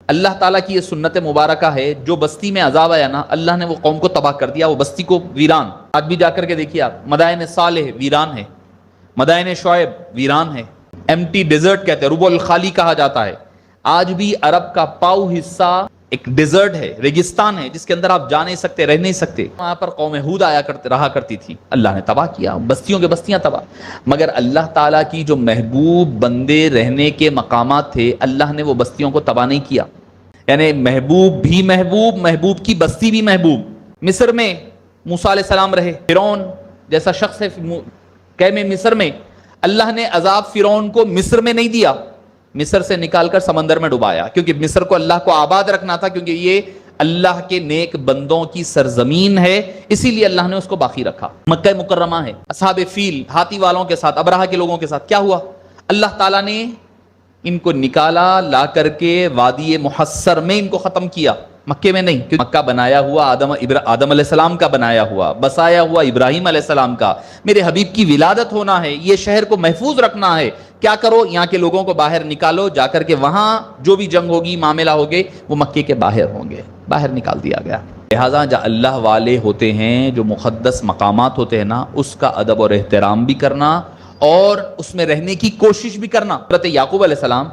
اللہ تعالیٰ کی یہ سنت مبارکہ ہے، جو بستی میں عذاب آیا نا، اللہ نے وہ قوم کو تباہ کر دیا، وہ بستی کو ویران۔ آج بھی جا کر کے دیکھیے آپ، مدائن صالح ویران ہے، مدائن شعیب ویران ہے، ایمٹی ڈیزرٹ کہتے ہیں، ربع الخالی کہا جاتا ہے۔ آج بھی عرب کا پاؤ حصہ ایک ڈیزرٹ ہے، ریگستان ہے، جس کے اندر آپ جا نہیں سکتے، رہ نہیں سکتے۔ وہاں پر قوم ہود رہا کرتی تھی، اللہ نے تباہ کیا، بستیوں کے بستیاں تباہ۔ مگر اللہ تعالیٰ کی جو محبوب بندے رہنے کے مقامات تھے، اللہ نے وہ بستیوں کو تباہ نہیں کیا۔ یعنی محبوب بھی محبوب، محبوب کی بستی بھی محبوب۔ مصر میں موسیٰ علیہ السلام رہے، فرعون جیسا شخص ہے قوم مصر میں، اللہ نے عذاب فرعون کو مصر میں نہیں دیا، مصر سے نکال کر سمندر میں ڈبایا، کیونکہ مصر کو اللہ کو آباد رکھنا تھا، کیونکہ یہ اللہ کے نیک بندوں کی سرزمین ہے، اسی لیے اللہ نے اس کو باقی رکھا۔ مکہ مکرمہ ہے، اصحاب فیل ہاتھی والوں کے ساتھ، ابرہہ کے لوگوں کے ساتھ کیا ہوا؟ اللہ تعالیٰ نے ان کو نکالا، لا کر کے وادی محصر میں ان کو ختم کیا، مکے میں نہیں، کیونکہ مکہ بنایا ہوا آدم علیہ السلام کا بنایا ہوا، بسایا ہوا ابراہیم علیہ السلام کا، میرے حبیب کی ولادت ہونا ہے، یہ شہر کو محفوظ رکھنا ہے۔ کیا کرو؟ یہاں کے لوگوں کو باہر نکالو، جا کر کے وہاں جو بھی جنگ ہوگی، معاملہ ہوگے، وہ مکے کے باہر ہوں گے، باہر نکال دیا گیا۔ لہٰذا جو اللہ والے ہوتے ہیں، جو مقدس مقامات ہوتے ہیں نا، اس کا ادب اور احترام بھی کرنا اور اس میں رہنے کی کوشش بھی کرنا۔ حضرت یعقوب علیہ السلام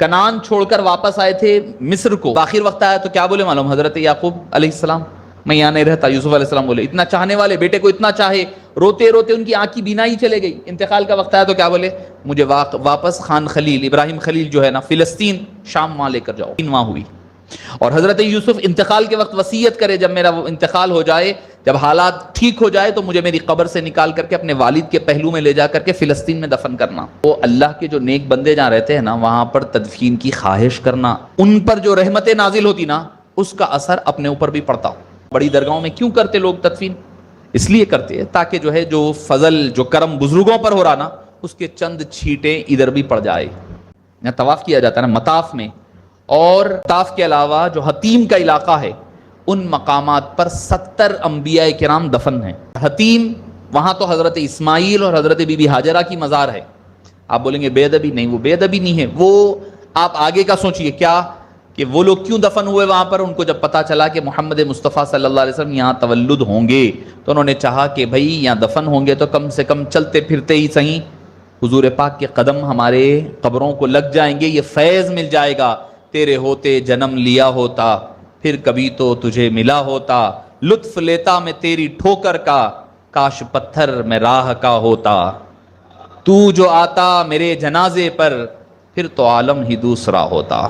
کنعان چھوڑ کر واپس آئے تھے مصر کو، آخر وقت آیا تو کیا بولے معلوم؟ حضرت یعقوب علیہ السلام، میں یہاں نہیں رہتا۔ یوسف علیہ السلام بولے، اتنا چاہنے والے بیٹے کو اتنا چاہے، روتے روتے ان کی آنکھ کی بینائی چلے گئی، انتقال کا وقت آیا تو کیا بولے؟ مجھے واپس خان خلیل، ابراہیم خلیل جو ہے نا، فلسطین، شام وہاں لے کر جاؤ۔ وہاں ہوئی۔ اور حضرت یوسف انتقال کے وقت وصیت کرے، جب میرا وہ انتقال ہو جائے، جب حالات ٹھیک ہو جائے، تو مجھے میری قبر سے نکال کر کے اپنے والد کے پہلو میں لے جا کر کے فلسطین میں دفن کرنا۔ وہ اللہ کے جو نیک بندے جہاں رہتے ہیں نا، وہاں پر تدفین کی خواہش کرنا، ان پر جو رحمتیں نازل ہوتی نا، اس کا اثر اپنے اوپر بھی پڑتا ہو۔ بڑی درگاہوں میں کیوں کرتے لوگ تدفین؟ اس لیے کرتے ہیں تاکہ جو ہے، جو فضل، جو کرم بزرگوں پر ہو رہا نا، اس کے چند چھینٹیں ادھر بھی پڑ جائے۔ یہاں طواف کیا جاتا ہے نا مطاف میں، اور طواف کے علاوہ جو حتیم کا علاقہ ہے، ان مقامات پر 70 انبیاء کرام دفن ہیں۔ حتیم، وہاں تو حضرت اسماعیل اور حضرت بی بی ہاجرہ کی مزار ہے۔ آپ بولیں گے بے ادبی، نہیں، وہ بے ادبی نہیں ہے، وہ آپ آگے کا سوچئے کیا کہ وہ لوگ کیوں دفن ہوئے وہاں پر؟ ان کو جب پتا چلا کہ محمد مصطفیٰ صلی اللہ علیہ وسلم یہاں تولد ہوں گے، تو انہوں نے چاہا کہ بھائی یہاں دفن ہوں گے تو کم سے کم چلتے پھرتے ہی صحیح حضور پاک کے قدم ہمارے قبروں کو لگ جائیں گے، یہ فیض مل جائے گا۔ تیرے ہوتے جنم لیا ہوتا، پھر کبھی تو تجھے ملا ہوتا، لطف لیتا میں تیری ٹھوکر کا، کاش پتھر میں راہ کا ہوتا، تو جو آتا میرے جنازے پر، پھر تو عالم ہی دوسرا ہوتا۔